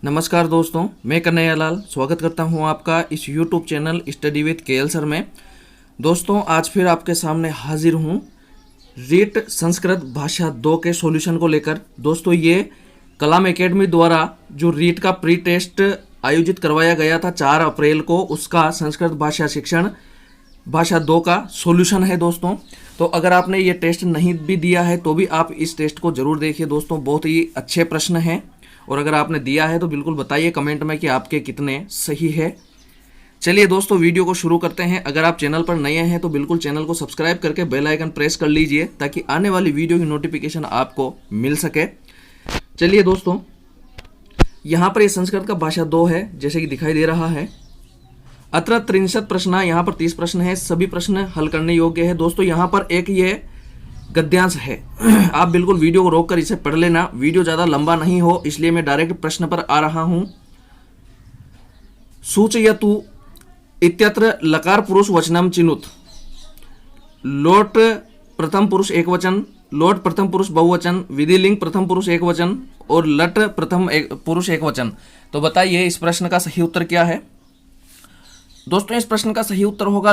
नमस्कार दोस्तों, मैं कन्हैया लाल स्वागत करता हूं आपका इस YouTube channel study with KL sir में। दोस्तों, आज फिर आपके सामने हाजिर हूं रीट संस्कृत भाषा 2 के सॉल्यूशन को लेकर। दोस्तों, ये कलाम एकेडमी द्वारा जो रीट का प्री टेस्ट आयोजित करवाया गया था 4 अप्रैल को, उसका संस्कृत भाषा शिक्षण भाषा 2 का सॉल्यूशन है दोस्तों। तो अगर आपने ये टेस्ट नहीं भी दिया है तो भी आप इस टेस्ट को जरूर देखिए दोस्तों, बहुत ही अच्छे प्रश्न हैं। और अगर आपने दिया है तो बिल्कुल बताइए कमेंट में कि आपके कितने सही है। चलिए दोस्तों, वीडियो को शुरू करते हैं। अगर आप चैनल पर नए हैं तो बिल्कुल चैनल को सब्सक्राइब करके बेल आइकन प्रेस कर लीजिए ताकि आने वाली वीडियो की नोटिफिकेशन आपको मिल सके। चलिए दोस्तों, यहाँ पर ये संस्कृत का भाषा 2 है, जैसे कि दिखाई दे रहा है। अत्र 63 प्रश्न, यहाँ पर 30 प्रश्न है, सभी प्रश्न हल करने योग्य है। दोस्तों, यहाँ पर एक ये गद्यांश है, आप बिल्कुल वीडियो को रोककर इसे पढ़ लेना। वीडियो ज़्यादा लंबा नहीं हो इसलिए मैं डायरेक्ट प्रश्न पर आ रहा हूं। सूचयतु इत्यत्र लकार पुरुष वचनम चिनुत। लोट प्रथम पुरुष एक वचन, लोट प्रथम पुरुष बहुवचन, विधिलिंग प्रथम पुरुष एक वचन और लट प्रथम पुरुष एक वचन। तो बताइए इस प्रश्न का सही उत्तर क्या है। दोस्तों, इस प्रश्न का सही उत्तर होगा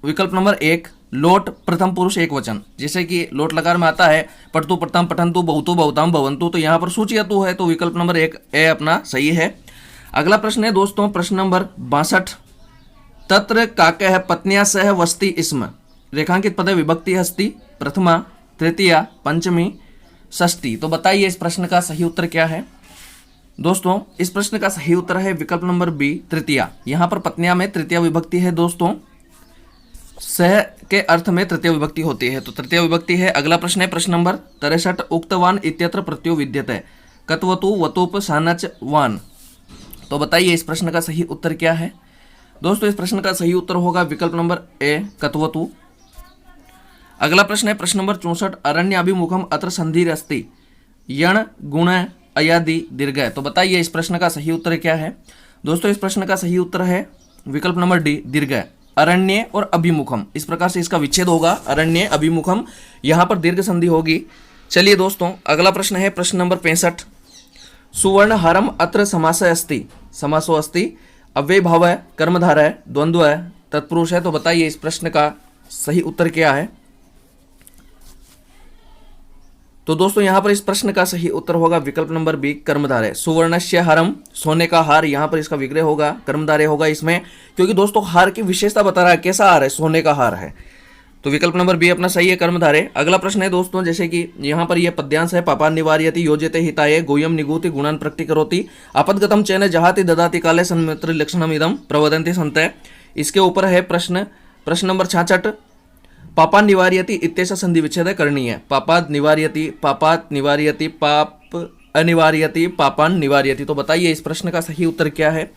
विकल्प नंबर 1, लोट प्रथम पुरुष एक वचन। जैसे कि लोट लकार में आता है पठतु प्रथम पठन्तु बहुतु बहुताम भवन्तु, तो यहाँ पर सूचयतु है, तो विकल्प नंबर 1 ए अपना सही है। अगला प्रश्न है दोस्तों, प्रश्न नंबर 62। तत्र काकः पत्न्या सह वसति स्म। रेखांकित पद विभक्ति हस्ति प्रथमा, तृतीया, पंचमी, षष्ठी। तो बताइए इस प्रश्न का सही उत्तर क्या है। दोस्तों, इस प्रश्न का सही उत्तर है विकल्प नंबर बी, तृतीया। यहाँ पर पत्निया में तृतीया विभक्ति है दोस्तों, सह के अर्थ में तृतीय विभक्ति होती है, तो तृतीय विभक्ति है। अगला प्रश्न है प्रश्न नंबर 63। उक्तवान इत्यत्र प्रत्ययो विद्यते कत्वतु वतुप सानच वान। तो बताइए इस प्रश्न का सही उत्तर क्या है। दोस्तों, इस प्रश्न का सही उत्तर होगा विकल्प नंबर ए, कत्वतु। अगला प्रश्न है प्रश्न नंबर 64। अरण्याभिमुखम अत्र संधि अस्ति यण गुण अयादि दीर्घ। तो बताइए इस प्रश्न का सही उत्तर क्या है। दोस्तों, इस प्रश्न का सही उत्तर है विकल्प नंबर डी, दीर्घ। अरण्य और अभिमुखम, इस प्रकार से इसका विच्छेद होगा, अरण्य अभिमुखम, यहाँ पर दीर्घ संधि होगी। चलिए दोस्तों, अगला प्रश्न है प्रश्न नंबर 65। सुवर्ण हरम अत्र समास अस्ति, समासो अस्ति, अव्यय भाव है, कर्मधार है, द्वंद्व है, तत्पुरुष है। तो बताइए इस प्रश्न का सही उत्तर क्या है। तो दोस्तों, यहाँ पर इस प्रश्न का सही उत्तर होगा विकल्प नंबर बी, कर्मधारय। सुवर्णस्य हरम, सोने का हार, यहाँ पर इसका विग्रह होगा, कर्मधारय होगा इसमें, क्योंकि दोस्तों हार की विशेषता बता रहा है, कैसा हार है, सोने का हार है, तो विकल्प नंबर बी अपना सही है, कर्मधारय। अगला प्रश्न है दोस्तों, जैसे कि यहाँ पर यह पद्यांश है, पापान निवार्यति योजते हिताय गोयम निगूति गुणान प्रकटीकरोति आपदगतम चैन जहाति ददाति काले सन्मित्र लक्षणम इदम प्रवदन्ति संतय। इसके ऊपर है प्रश्न नंबर 66। पापान निवार्यति इत्येषा संधि विच्छेद करनी है। पापात निवार्यति, पाप अनिवार्यति, पापान निवार्यति। तो बताइए इस प्रश्न का सही उत्तर क्या है।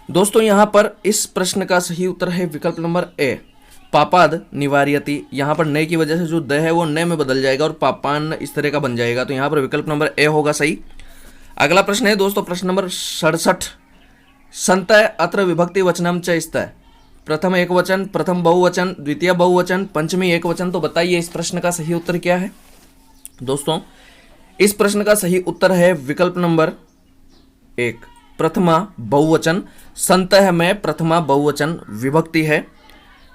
दोस्तों, यहाँ पर इस प्रश्न का सही उत्तर है विकल्प नंबर ए, पापाद निवार्यति। यहाँ पर नए की वजह से जो द है वो नए में बदल जाएगा और पापान इस तरह का बन जाएगा, तो यहाँ पर विकल्प नंबर ए होगा सही। अगला प्रश्न है दोस्तों प्रश्न नंबर 67। संतय अत्र विभक्ति वचनम च स्तः। प्रथम एक वचन, प्रथम बहुवचन, द्वितीय बहुवचन, पंचमी एक वचन। तो बताइए इस प्रश्न का सही उत्तर क्या है। दोस्तों, इस प्रश्न का सही उत्तर है विकल्प नंबर 1, प्रथमा बहुवचन। संतः में प्रथमा बहुवचन विभक्ति है।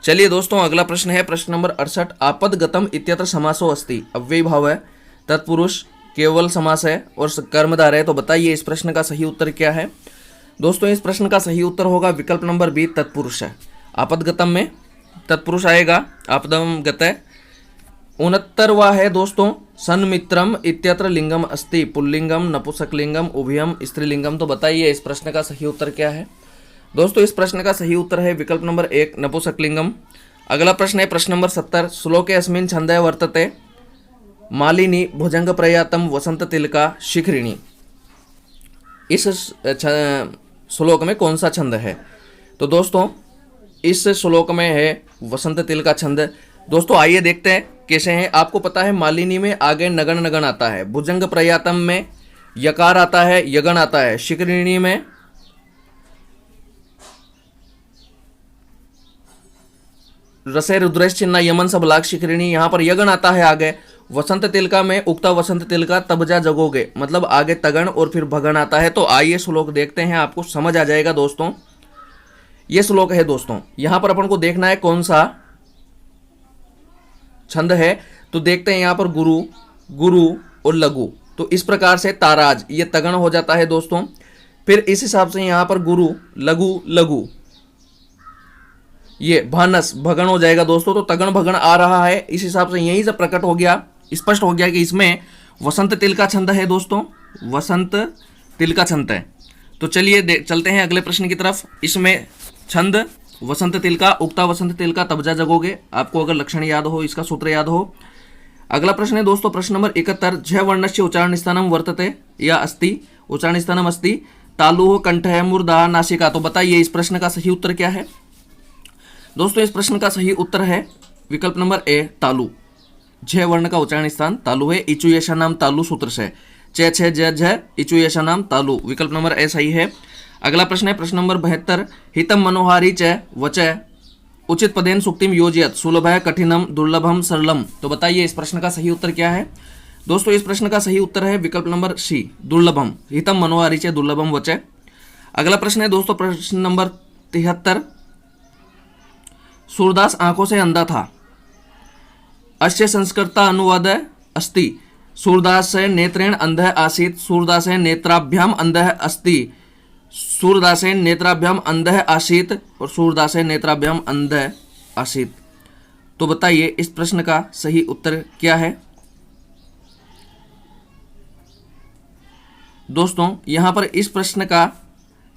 चलिए दोस्तों, अगला प्रश्न है प्रश्न नंबर 68। आपदगतम इत्यत्र समासो अस्ति, अव्यय भाव है, तत्पुरुष, केवल समास है और कर्मधारय है। तो बताइए इस प्रश्न का सही उत्तर क्या है। दोस्तों, इस प्रश्न का सही उत्तर होगा विकल्प नंबर बी, तत्पुरुष है। आपदगतम में तत्पुरुष आएगा, आपदम गतः। 69वां है दोस्तों, सन्मित्रम इत्यत्र लिंगम अस्ति पुल्लिंगम नपुंसकलिंगम उभयम स्त्रीलिंगम। तो बताइए इस प्रश्न का सही उत्तर क्या है। दोस्तों, इस प्रश्न का सही उत्तर है विकल्प नंबर 1, नपुंसकलिंगम। अगला प्रश्न है प्रश्न नंबर 70। श्लोके अस्मिन् छन्दः वर्तते मालिनी भुजंग प्रयातम वसंत तिलका शिखरिणी। इस श्लोक में कौन सा छंद है। तो दोस्तों, इस श्लोक में है वसंत तिल का छंद। दोस्तों, आइए देखते हैं कैसे हैं। आपको पता है मालिनी में आगे नगन नगन आता है, भुजंग प्रयातम में यकार आता है, यगन आता है, शिखरिणी में रसे रुद्रेश चिन्ह यमन सबलाक शिखरिणी, यहाँ पर यगन आता है आगे, वसंत तिलका में उगता वसंत तिलका तब जा जगोगे, मतलब आगे तगण और फिर भगन आता है। तो आइए श्लोक देखते हैं, आपको समझ आ जाएगा दोस्तों। ये श्लोक है दोस्तों, यहां पर अपन को देखना है कौन सा छंद है। तो देखते हैं यहां पर गुरु, गुरु और लघु। तो इस प्रकार से ताराज ये तगण हो जाता है दोस्तों। फिर इस हिसाब से यहां पर गुरु लघु लघु ये भानस भगण हो जाएगा दोस्तों। तो तगण भगण आ रहा है, इस हिसाब से यहीं से प्रकट हो गया, स्पष्ट हो गया कि इसमें वसंत तिल का छंद है दोस्तों, वसंत तिल का छंद है। तो चलिए चलते हैं अगले प्रश्न की तरफ। इसमें छंद वसंत तिल का, उगता वसंत तिल का तब जा जगोगे, आपको अगर लक्षण याद हो, इसका सूत्र याद हो। अगला प्रश्न है दोस्तों, प्रश्न नंबर 71, झ वर्णस्य उच्चारण स्थानम वर्तते या अस्ति, उच्चारण स्थानम अस्ति, तालु कंठ है मूर्धा नासिका। तो बताइए इस प्रश्न का सही उत्तर क्या है दोस्तों। इस प्रश्न का सही उत्तर है विकल्प नंबर ए तालु। झ वर्ण का उच्चारण स्थान तालु है, इचु यशा नाम तालु सूत्र से, च छ ज झ इचु यशा नाम तालु, विकल्प नंबर ए सही है। अगला प्रश्न है प्रश्न नंबर 72, हितम मनोहारी च वच उचित पदेन सुक्तिम योजयत, सुलभ कठिनम दुर्लभम सरलम। तो बताइए इस प्रश्न का सही उत्तर क्या है दोस्तों। इस प्रश्न का सही उत्तर है विकल्प नंबर सी दुर्लभम, हितम मनोहारी च दुर्लभम वच। अगला प्रश्न है दोस्तों प्रश्न नंबर 73, सूरदास आंखों से अंधा था, अस्य संस्कृता अनुवाद अस्ति, सूरदास नेत्रेण अंध आसीत, सूरदास नेत्राभ्याम अंध अस्ति, सूरदास नेत्राभ्याम अंध आसीत और सूरदास नेत्राभ्याम अंध आसीत। तो बताइए इस प्रश्न का सही उत्तर क्या है दोस्तों। यहां पर इस प्रश्न का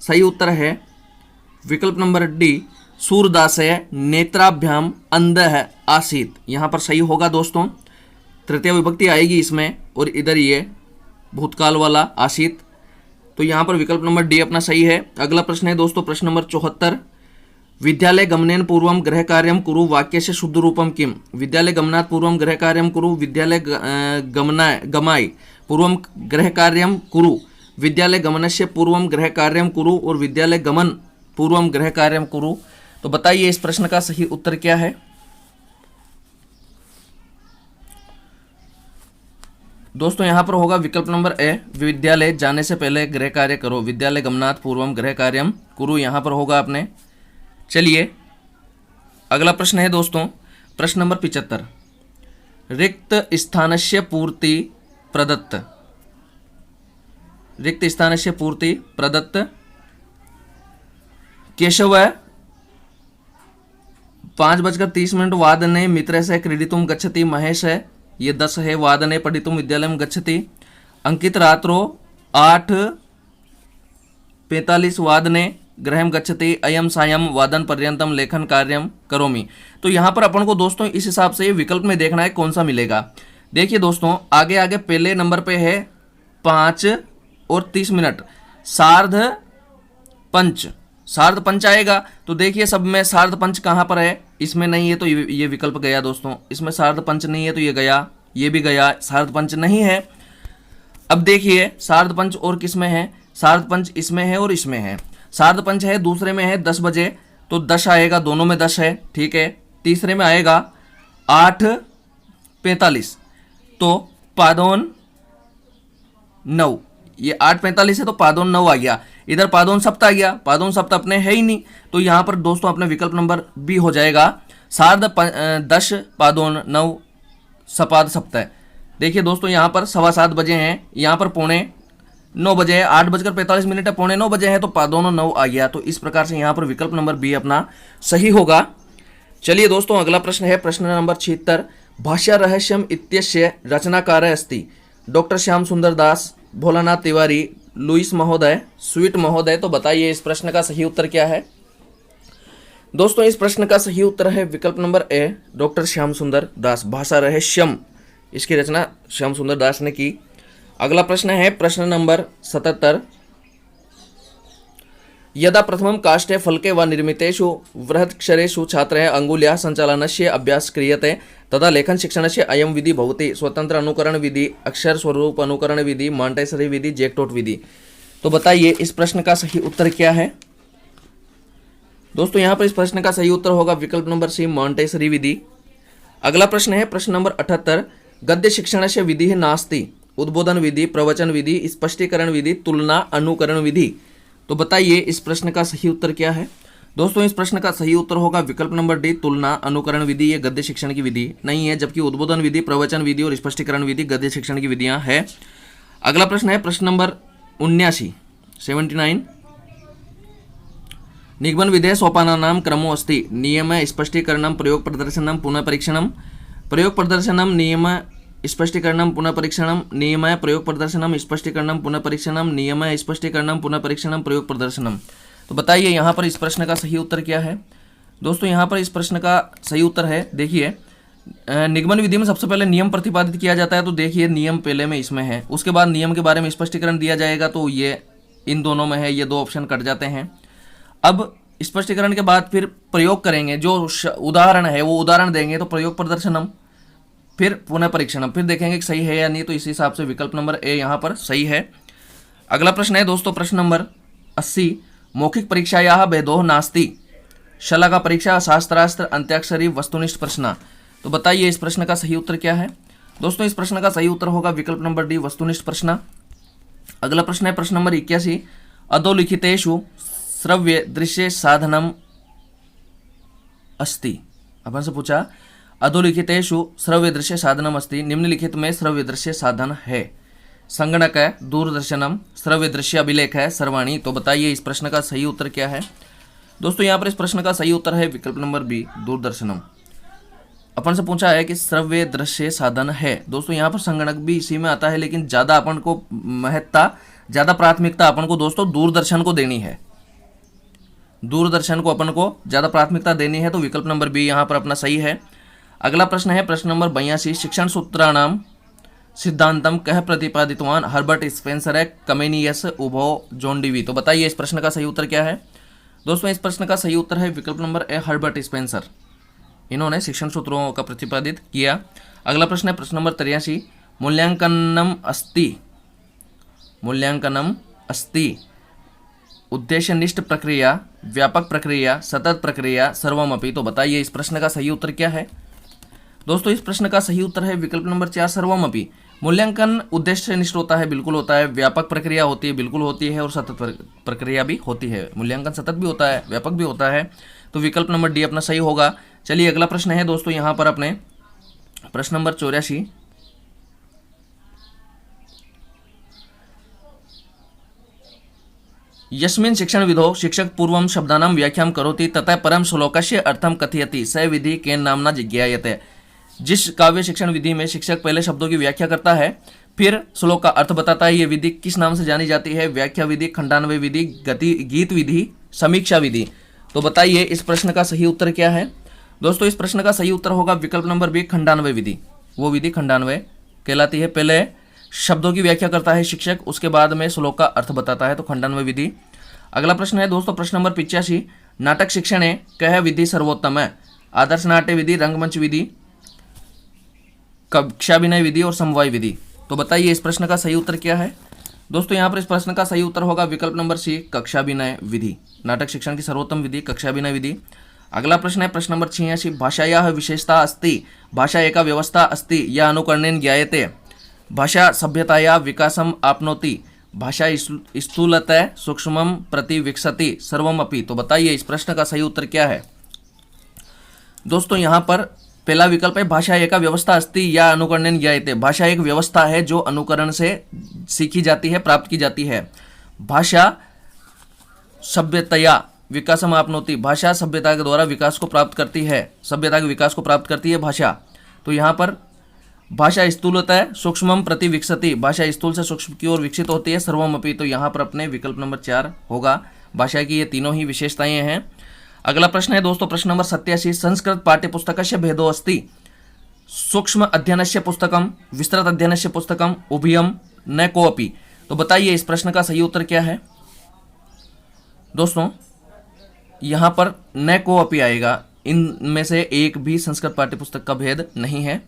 सही उत्तर है विकल्प नंबर डी, सूरदास नेत्राभ्याम अंध आसीत। यहां पर सही होगा दोस्तों, तृतीय विभक्ति आएगी इसमें और इधर ये भूतकाल वाला आसीत। तो यहां पर विकल्प नंबर डी अपना सही है। अगला प्रश्न है दोस्तों प्रश्न नंबर 74, विद्यालय गमनेन पूर्वम गृह कार्यम कुरु वाक्य से शुद्ध रूपम किम। विद्यालय गमनात् पूर्वम गृह कार्यम कुरु, विद्यालय गमाय पूर्वम गृह कार्यम कुरु, विद्यालय गमनस्य पूर्वम गृह कार्यम कुरु और विद्यालय गमन पूर्वम गृह कार्यम कुरु। तो बताइए इस प्रश्न का सही उत्तर क्या है दोस्तों। यहां पर होगा विकल्प नंबर ए, विद्यालय जाने से पहले गृह कार्य करो, विद्यालय गमनात् पूर्वम गृह कार्यम कुरु, यहां पर होगा आपने। चलिए अगला प्रश्न है दोस्तों प्रश्न नंबर 75, रिक्त स्थानस्य पूर्ति प्रदत्त, रिक्त स्थानस्य पूर्ति प्रदत्त, केशव 5:30 वादने मित्र से क्रीडितुम गच्छति, महेश है ये 10 है वादने पठितुम विद्यालयम गच्छति, अंकित रात्रो 8:45 वादने गृहम गच्छति, अयम सायं वादन पर्यंतम लेखन कार्यम करोमि। तो यहाँ पर अपन को दोस्तों इस हिसाब से विकल्प में देखना है कौन सा मिलेगा। देखिए दोस्तों आगे आगे पहले नंबर पे है 5:30 सार्ध पंच आएगा। तो देखिए सब में सार्ध पंच कहाँ पर है, इसमें नहीं है तो ये विकल्प गया दोस्तों, इसमें सार्ध पंच नहीं है तो ये गया, ये भी गया, सार्ध पंच नहीं है। अब देखिए सार्ध पंच और किस में है, सार्ध पंच इसमें है और इसमें है। सार्ध पंच है दूसरे में है 10 बजे तो 10 आएगा, दोनों में 10 है, ठीक है। तीसरे में आएगा 8:45 तो पादोन 9, ये 8:45 है तो पादोन 9 आ गया, इधर पादोन सप्त आ गया, पादोन सप्त अपने है ही नहीं। तो यहां पर दोस्तों अपने विकल्प नंबर बी हो जाएगा, सार्ध 10 पादोन 9 सपाद सप्त है। देखिए दोस्तों यहां पर 7:15 बजे हैं, यहां पर 8:45 बजे है, 8:45 है, 9:45 बजे है तो पादोन 9 आ गया। तो इस प्रकार से यहां पर विकल्प नंबर बी अपना सही होगा। चलिए दोस्तों अगला प्रश्न है प्रश्न नंबर 76, भाष्य रहस्यम इत्यस्य रचनाकार अस्ति, डॉक्टर श्याम सुंदर दास, भोलानाथ तिवारी, लुइस महोदय, स्वीट महोदय। तो बताइए इस प्रश्न का सही उत्तर क्या है दोस्तों। इस प्रश्न का सही उत्तर है विकल्प नंबर ए, डॉक्टर श्याम सुंदर दास, भाषा रहस्यम इसकी रचना श्याम सुंदर दास ने की। अगला प्रश्न है प्रश्न नंबर 77, यदा प्रथमं काष्ठे फलके व निर्मितेषु बृहत्क्षरेषु छात्रः अंगुल्या संचालनस्य अभ्यास क्रियते तदा लेखन शिक्षणस्य अयं विधि भवति, स्वतंत्र अनुकरण विधि, अक्षर स्वरूप अनुकरण विधि, मॉन्टेसरी विधि, जैक्टोट विधि। तो बताइए इस प्रश्न का सही उत्तर क्या है दोस्तों। यहां पर इस प्रश्न का सही उत्तर होगा विकल्प नंबर सी, मॉन्टेसरी विधि। अगला प्रश्न है प्रश्न नंबर 78, गद्य शिक्षणस्य विधिः नास्ति। उद्बोधन विधि, प्रवचन विधि, स्पष्टीकरण विधि, तुलना, अनुकरण विधि। तो बताइए इस प्रश्न का सही उत्तर क्या है। दोस्तों इस प्रश्न का सही उत्तर होगा विकल्प नंबर डी, तुलना, अनुकरण विधि। ये गद्य शिक्षण की विधि नहीं है, जबकि उद्बोधन विधि, प्रवचन विधि और स्पष्टीकरण विधि गद्य शिक्षण की विधियां है। अगला प्रश्न है प्रश्न नंबर 79। निगमन विधेय सोपानानां क्रमो अस्ति। नियम स्पष्टीकरणं प्रयोग प्रदर्शनं पुनः परीक्षणं। प्रयोग प्रदर्शनं नियम स्पष्टीकरणं पुनः परीक्षणं। नियम प्रयोग प्रदर्शनं स्पष्टीकरणं पुनः परीक्षणं। नियम स्पष्टीकरणं पुनः परीक्षणं प्रयोग प्रदर्शनम। तो बताइए यहाँ पर इस प्रश्न का सही उत्तर क्या है। दोस्तों यहाँ पर इस प्रश्न का सही उत्तर है, देखिए निगमन विधि में सबसे पहले नियम प्रतिपादित किया जाता है। तो देखिए नियम पहले में इसमें है, उसके बाद नियम के बारे में स्पष्टीकरण दिया जाएगा, तो ये इन दोनों में है, ये दो ऑप्शन कट जाते हैं। अब स्पष्टीकरण के बाद फिर प्रयोग करेंगे, जो उदाहरण है वो उदाहरण देंगे, तो प्रयोग प्रदर्शनम, फिर पुनः परीक्षणम, फिर देखेंगे कि सही है या नहीं। तो इस हिसाब से विकल्प नंबर ए यहाँ पर सही है। अगला प्रश्न है दोस्तों प्रश्न नंबर 80। मौखिक परीक्षायाः भेदो नास्ति। शलाका परीक्षा, शास्त्रास्त्र, अंत्याक्षरी, वस्तुनिष्ठ प्रश्न। तो बताइए इस प्रश्न का सही उत्तर क्या है। दोस्तों इस प्रश्न का सही उत्तर होगा विकल्प नंबर डी, वस्तुनिष्ठ प्रश्न। अगला प्रश्न है प्रश्न नंबर 81। अधोलिखितेषु श्रव्य दृश्य साधनम अस्ति। अपन से पूछा अधोलिखितेषु श्रव्य दृश्य साधनम अस्ति। निम्नलिखित में श्रव्य दृश्य साधन है। संगणक है, दूरदर्शनम, श्रव्य दृश्य अभिलेख है, सर्वाणी। तो बताइए इस प्रश्न का सही उत्तर क्या है। दोस्तों यहाँ पर इस प्रश्न का सही उत्तर है विकल्प नंबर बी, दूरदर्शनम। अपन से पूछा है कि श्रव्य दृश्य साधन है। दोस्तों यहाँ पर संगणक भी इसी में आता है, लेकिन ज़्यादा अपन को महत्ता, ज़्यादा प्राथमिकता अपन को दोस्तों दूरदर्शन को देनी है। दूरदर्शन को अपन को ज़्यादा प्राथमिकता देनी है, तो विकल्प नंबर बी यहाँ पर अपना सही है। अगला प्रश्न है प्रश्न नंबर 82। शिक्षण सूत्राणाम सिद्धांतम कह प्रतिपादितवान हर्बर्ट स्पेंसर है, कमेनियस, उभो, जॉन डीवी। तो बताइए इस प्रश्न का सही उत्तर क्या है। दोस्तों इस प्रश्न का सही उत्तर है विकल्प नंबर ए, हर्बर्ट स्पेंसर। इन्होंने शिक्षण सूत्रों का प्रतिपादित किया। अगला प्रश्न है प्रश्न नंबर 83। मूल्यांकनम अस्ति। मूल्यांकनम अस्ति उद्देश्यनिष्ठ प्रक्रिया, व्यापक प्रक्रिया, सतत प्रक्रिया, सर्वमपि। तो बताइए इस प्रश्न का सही उत्तर क्या है। दोस्तों इस प्रश्न का सही उत्तर है विकल्प नंबर 4, सर्वमपि। मूल्यांकन उद्देश्यनिष्ठ होता है, बिल्कुल होता है। व्यापक प्रक्रिया होती है, बिल्कुल होती है। और सतत प्रक्रिया भी होती है। मूल्यांकन सतत भी होता है, व्यापक भी होता है। तो विकल्प नंबर डी अपना सही होगा। चलिए अगला प्रश्न है दोस्तों यहाँ पर अपने प्रश्न नंबर 84। यस्मिन् शिक्षण विधौ शिक्षक पूर्वं शब्दानां व्याख्यां करोति ततः परम श्लोकस्य अर्थं कथयति स विधि केन नामना जिज्ञायते। जिस काव्य शिक्षण विधि में शिक्षक पहले शब्दों की व्याख्या करता है, फिर श्लोक का अर्थ बताता है, ये विधि किस नाम से जानी जाती है। व्याख्या विधि, खंडान्वय विधि, गीत विधि, समीक्षा विधि। तो बताइए इस प्रश्न का सही उत्तर क्या है। दोस्तों इस प्रश्न का सही उत्तर होगा विकल्प नंबर बी, खंडान्वय विधि। वो विधि खंडान्वय कहलाती है। पहले शब्दों की व्याख्या करता है शिक्षक, उसके बाद में श्लोक का अर्थ बताता है, तो खंडान्वय विधि। अगला प्रश्न है दोस्तों प्रश्न नंबर 85। नाटक शिक्षणे कह विधि सर्वोत्तम है। आदर्श नाट्य विधि, रंगमंच विधि, कक्षाभिनय विधि और समवाय विधि। तो बताइए इस प्रश्न का सही उत्तर क्या है। दोस्तों यहाँ पर इस प्रश्न का सही उत्तर होगा विकल्प नंबर सी, कक्षाभिनय विधि। नाटक शिक्षण की सर्वोत्तम विधि कक्षाभिनय विधि। अगला प्रश्न है प्रश्न नंबर 86। भाषायाः विशेषता अस्ति। भाषा एका व्यवस्था अस्ति या अनुकरणेन ज्ञायते। भाषा सभ्यतायाः विकासम आपनोति। भाषा स्थूलतः सूक्ष्मं प्रति विकसति सर्वमपि। तो बताइए इस प्रश्न का सही उत्तर क्या है। दोस्तों यहाँ पर पहला विकल्प है भाषा एका व्यवस्था अस्ति या अनुकरणेन ज्ञायते। भाषा एक व्यवस्था है जो अनुकरण से सीखी जाती है, प्राप्त की जाती है। भाषा सभ्यतया विकासम आपनोति। भाषा सभ्यता के द्वारा विकास को प्राप्त करती है, सभ्यता के विकास को प्राप्त करती है भाषा। तो यहाँ पर भाषा स्थूलतः सूक्ष्मम प्रति विकसति। भाषा स्थूल से सूक्ष्म की ओर विकसित होती है, सर्वमपि। तो यहाँ पर अपने विकल्प नंबर 4 होगा। भाषा की ये तीनों ही विशेषताएं हैं। अगला प्रश्न है दोस्तों प्रश्न नंबर 87। संस्कृत पाठ्यपुस्तकस्य भेदो अस्ति। सूक्ष्म अध्ययनस्य पुस्तकम, विस्तृत अध्ययनस्य पुस्तकम, उभयम न कोऽपि। तो बताइए इस प्रश्न का सही उत्तर क्या है। दोस्तों यहाँ पर न कोऽपि आएगा, इनमें से एक भी संस्कृत पाठ्यपुस्तक का भेद नहीं है।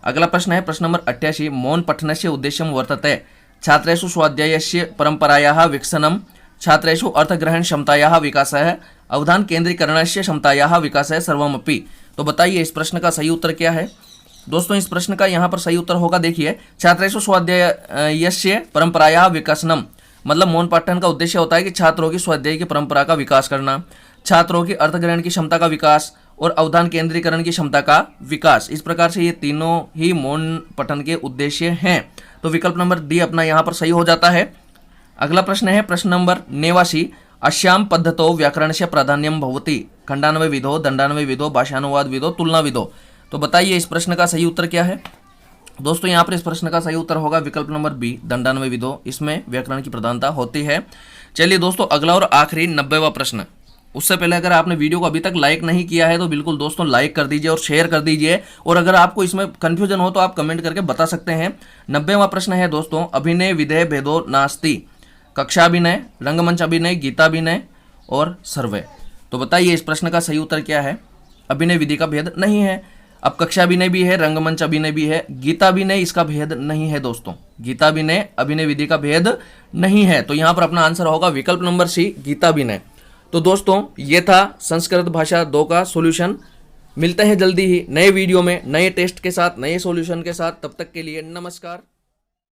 अगला प्रश्न है प्रश्न नंबर 88। मौन पठनस्य उद्देश्यं वर्तते। छात्रेषु स्वाध्यायस्य परंपरायाः विकसनं, छात्रेषु अर्थग्रहण क्षमतायाः विकासः, अवधान केंद्रीकरणस्य क्षमतायाः विकासः सर्वमपि। तो बताइए इस प्रश्न का सही उत्तर क्या है। दोस्तों इस प्रश्न का यहाँ पर सही उत्तर होगा, देखिए छात्रेषु स्वाध्यायस्य परंपराया विकसनम, मतलब मौन पाठन का उद्देश्य होता है कि छात्रों की स्वाध्याय की परंपरा का विकास करना, छात्रों की अर्थग्रहण की क्षमता का विकास और अवधान केंद्रीकरण की क्षमता का विकास। इस प्रकार से ये तीनों ही मौन पठन के उद्देश्य हैं। तो विकल्प नंबर डी अपना यहाँ पर सही हो जाता है। अगला प्रश्न है प्रश्न नंबर 89, अश्याम पद्धतो व्याकरणस्य प्राधान्यम भवति, खंडान्वय विधो, दंडान्वय विधो, भाषानुवाद विधो, तुलना विधो। तो बताइए इस प्रश्न का सही उत्तर क्या है। दोस्तों यहाँ पर इस प्रश्न का सही उत्तर होगा विकल्प नंबर बी, दंडान्वय विधो, इसमें व्याकरण की प्रधानता होती है। चलिए दोस्तों अगला और आखिरी 90वां प्रश्न। उससे पहले अगर आपने वीडियो को अभी तक लाइक नहीं किया है तो बिल्कुल दोस्तों लाइक कर दीजिए और शेयर कर दीजिए, और अगर आपको इसमें कंफ्यूजन हो तो आप कमेंट करके बता सकते हैं। 90वां प्रश्न है दोस्तों, अभिनय विधेय भेदो नास्ति, कक्षाभिनय, रंगमंच अभिनय, गीताभिनय और सर्वे। तो बताइए इस प्रश्न का सही उत्तर क्या है। अभिनय विधि का भेद नहीं है, अब कक्षाभिनय भी है, रंगमंच अभिनय भी है, गीताभिनय इसका भेद नहीं है दोस्तों, गीताभिनय अभिनय विधि का भेद नहीं है। तो यहाँ पर अपना आंसर होगा विकल्प नंबर सी, गीताभिनय। तो दोस्तों ये था संस्कृत भाषा 2 का सॉल्यूशन। मिलते हैं जल्दी ही नए वीडियो में, नए टेस्ट के साथ, नए सॉल्यूशन के साथ। तब तक के लिए नमस्कार।